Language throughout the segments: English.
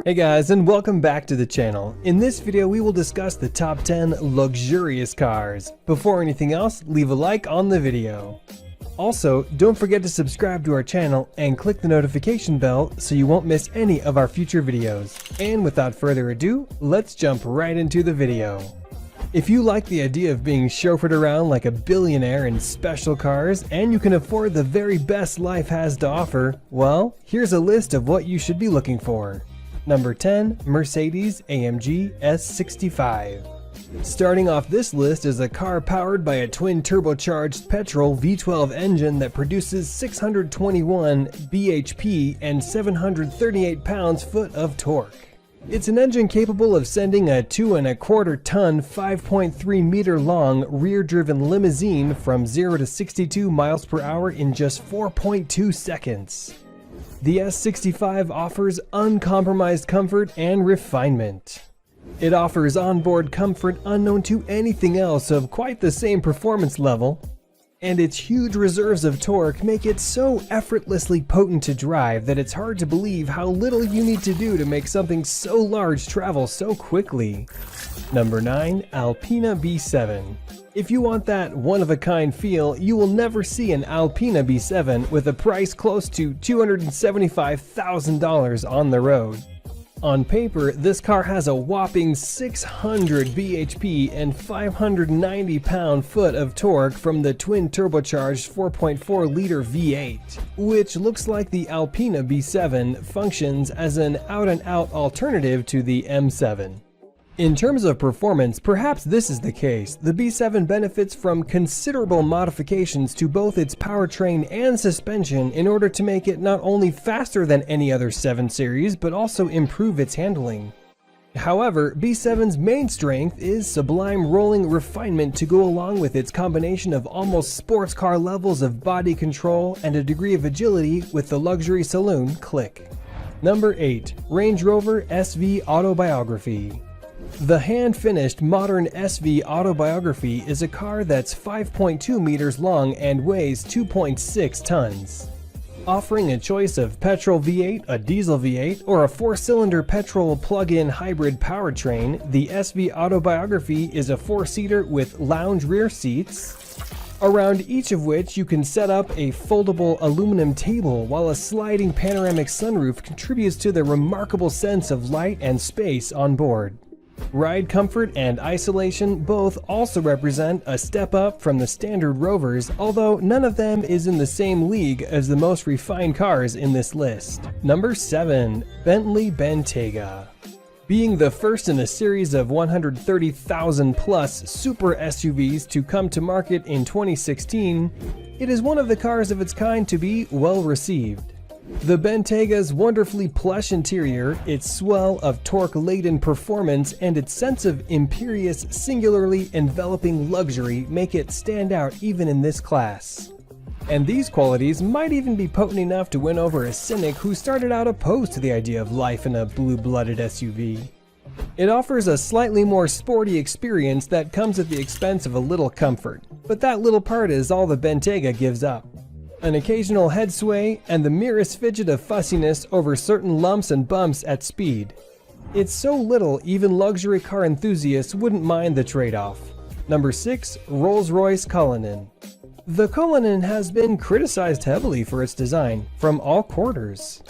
Hey guys, and welcome back to the channel. In this video we will discuss the top 10 luxurious cars. Before anything else, leave a like on the video. Also, don't forget to subscribe to our channel and click the notification bell so you won't miss any of our future videos. And without further ado, let's jump right into the video. If you like the idea of being chauffeured around like a billionaire in special cars and you can afford the very best life has to offer, well, here's a list of what you should be looking for. Number 10, Mercedes-AMG S65. Starting off this list is a car powered by a twin turbocharged petrol V12 engine that produces 621 bhp and 738 pounds-foot of torque. It's an engine capable of sending a 2¼ ton, 5.3 meter long rear-driven limousine from 0 to 62 miles per hour in just 4.2 seconds. The S65 offers uncompromised comfort and refinement. It offers onboard comfort unknown to anything else of quite the same performance level, and its huge reserves of torque make it so effortlessly potent to drive that it's hard to believe how little you need to do to make something so large travel so quickly. Number 9, Alpina B7. If you want that one-of-a-kind feel, you will never see an Alpina B7 with a price close to $275,000 on the road. On paper, this car has a whopping 600 bhp and 590 pound-foot of torque from the twin turbocharged 4.4-liter V8, which looks like the Alpina B7 functions as an out-and-out alternative to the M7. In terms of performance, perhaps this is the case. The B7 benefits from considerable modifications to both its powertrain and suspension in order to make it not only faster than any other 7 Series, but also improve its handling. However, B7's main strength is sublime rolling refinement to go along with its combination of almost sports car levels of body control and a degree of agility with the luxury saloon click. Number 8, Range Rover SV Autobiography. The hand-finished modern SV Autobiography is a car that's 5.2 meters long and weighs 2.6 tons. Offering a choice of petrol V8, a diesel V8, or a 4-cylinder petrol plug-in hybrid powertrain, the SV Autobiography is a 4-seater with lounge rear seats, around each of which you can set up a foldable aluminum table, while a sliding panoramic sunroof contributes to the remarkable sense of light and space on board. Ride comfort and isolation both also represent a step up from the standard Rovers, although none of them is in the same league as the most refined cars in this list. Number 7, Bentley Bentayga. Being the first in a series of 130,000 plus super SUVs to come to market in 2016, it is one of the cars of its kind to be well received. The Bentayga's wonderfully plush interior, its swell of torque-laden performance, and its sense of imperious, singularly enveloping luxury make it stand out even in this class. And these qualities might even be potent enough to win over a cynic who started out opposed to the idea of life in a blue-blooded SUV. It offers a slightly more sporty experience that comes at the expense of a little comfort, but that little part is all the Bentayga gives up. An occasional head sway, and the merest fidget of fussiness over certain lumps and bumps at speed. It's so little even luxury car enthusiasts wouldn't mind the trade-off. Number 6, Rolls-Royce Cullinan. The Cullinan has been criticized heavily for its design, from all quarters.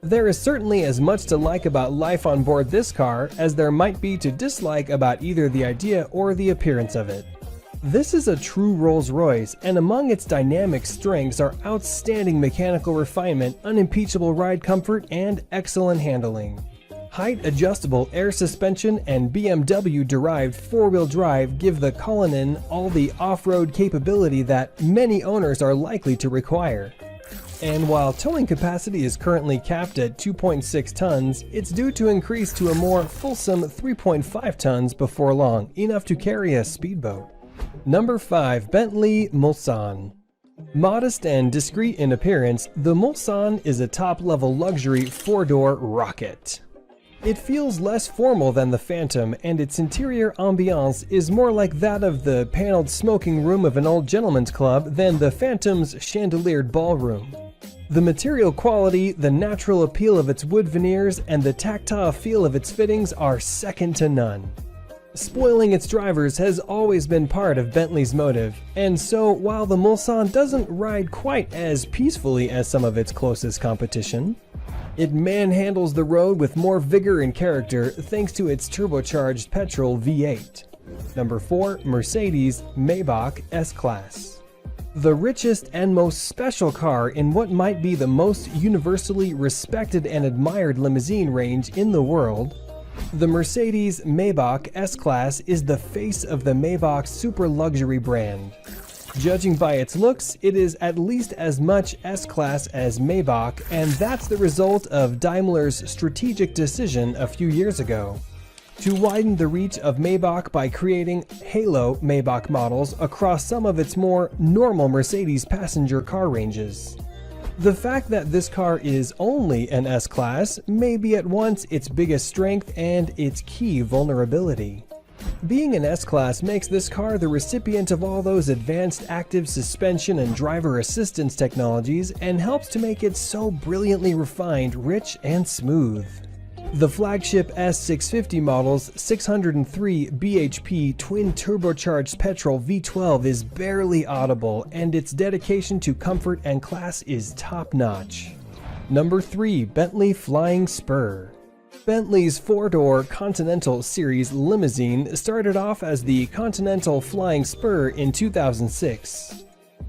There is certainly as much to like about life on board this car as there might be to dislike about either the idea or the appearance of it. This is a true Rolls-Royce, and among its dynamic strengths are outstanding mechanical refinement, unimpeachable ride comfort, and excellent handling. Height-adjustable air suspension and BMW-derived four-wheel drive give the Cullinan all the off-road capability that many owners are likely to require. And while towing capacity is currently capped at 2.6 tons, it's due to increase to a more fulsome 3.5 tons before long, enough to carry a speedboat. Number 5, Bentley Mulsanne. Modest and discreet in appearance, the Mulsanne is a top-level luxury four-door rocket. It feels less formal than the Phantom, and its interior ambiance is more like that of the paneled smoking room of an old gentleman's club than the Phantom's chandeliered ballroom. The material quality, the natural appeal of its wood veneers, and the tactile feel of its fittings are second to none. Spoiling its drivers has always been part of Bentley's motive, and so while the Mulsanne doesn't ride quite as peacefully as some of its closest competition, it manhandles the road with more vigor and character thanks to its turbocharged petrol V8. Number 4. Mercedes Maybach S-Class. The richest and most special car in what might be the most universally respected and admired limousine range in the world, the Mercedes Maybach S-Class is the face of the Maybach super luxury brand. Judging by its looks, it is at least as much S-Class as Maybach, and that's the result of Daimler's strategic decision a few years ago to widen the reach of Maybach by creating Halo Maybach models across some of its more normal Mercedes passenger car ranges. The fact that this car is only an S-Class may be at once its biggest strength and its key vulnerability. Being an S-Class makes this car the recipient of all those advanced active suspension and driver assistance technologies and helps to make it so brilliantly refined, rich, and smooth. The flagship S650 model's 603 bhp twin-turbocharged petrol V12 is barely audible, and its dedication to comfort and class is top-notch. Number 3. Bentley Flying Spur. Bentley's four-door Continental Series limousine started off as the Continental Flying Spur in 2006.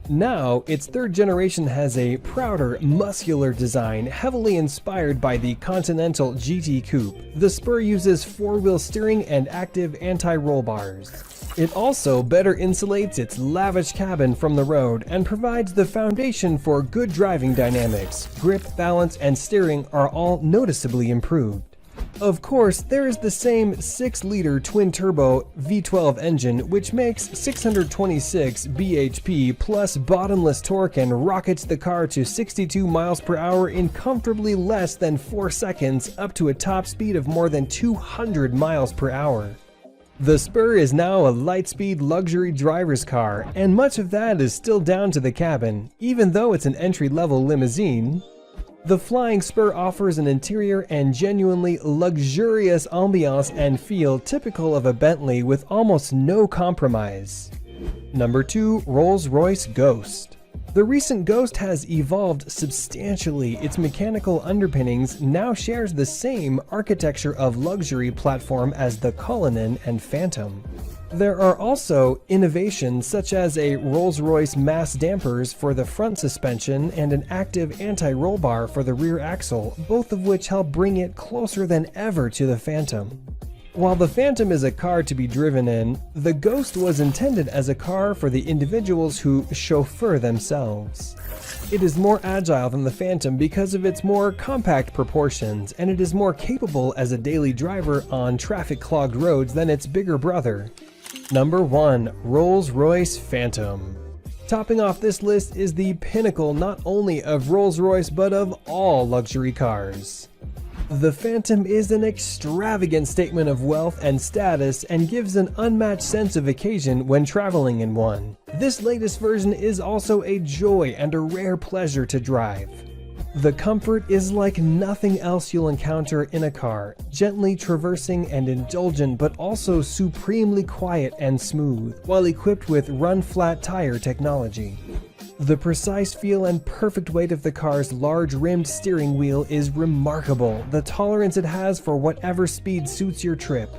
Now, its third generation has a prouder, muscular design heavily inspired by the Continental GT Coupe. The Spur uses four-wheel steering and active anti-roll bars. It also better insulates its lavish cabin from the road and provides the foundation for good driving dynamics. Grip, balance, and steering are all noticeably improved. Of course, there is the same 6-liter twin-turbo V12 engine which makes 626 bhp plus bottomless torque and rockets the car to 62 miles per hour in comfortably less than 4 seconds up to a top speed of more than 200 miles per hour. The Spur is now a light-speed luxury driver's car, and much of that is still down to the cabin, even though it's an entry-level limousine. The Flying Spur offers an interior and genuinely luxurious ambiance and feel typical of a Bentley with almost no compromise. Number 2. Rolls-Royce Ghost. The recent Ghost has evolved substantially. Its mechanical underpinnings now shares the same architecture of luxury platform as the Cullinan and Phantom. There are also innovations such as a Rolls-Royce mass dampers for the front suspension and an active anti-roll bar for the rear axle, both of which help bring it closer than ever to the Phantom. While the Phantom is a car to be driven in, the Ghost was intended as a car for the individuals who chauffeur themselves. It is more agile than the Phantom because of its more compact proportions, and it is more capable as a daily driver on traffic-clogged roads than its bigger brother. Number 1. Rolls-Royce Phantom. Topping off this list is the pinnacle not only of Rolls-Royce but of all luxury cars. The Phantom is an extravagant statement of wealth and status and gives an unmatched sense of occasion when traveling in one. This latest version is also a joy and a rare pleasure to drive. The comfort is like nothing else you'll encounter in a car, gently traversing and indulgent but also supremely quiet and smooth, while equipped with run-flat tire technology. The precise feel and perfect weight of the car's large rimmed steering wheel is remarkable, the tolerance it has for whatever speed suits your trip.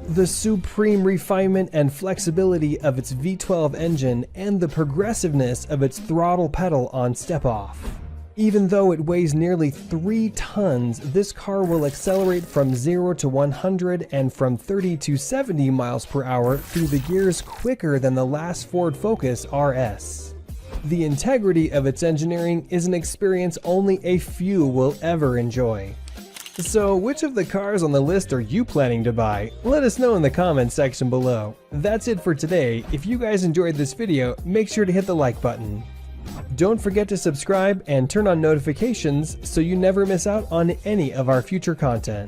The supreme refinement and flexibility of its V12 engine and the progressiveness of its throttle pedal on step-off. Even though it weighs nearly 3 tons, this car will accelerate from 0 to 100 and from 30 to 70 miles per hour through the gears quicker than the last Ford Focus RS. The integrity of its engineering is an experience only a few will ever enjoy. So, which of the cars on the list are you planning to buy? Let us know in the comments section below. That's it for today. If you guys enjoyed this video, make sure to hit the like button. Don't forget to subscribe and turn on notifications so you never miss out on any of our future content.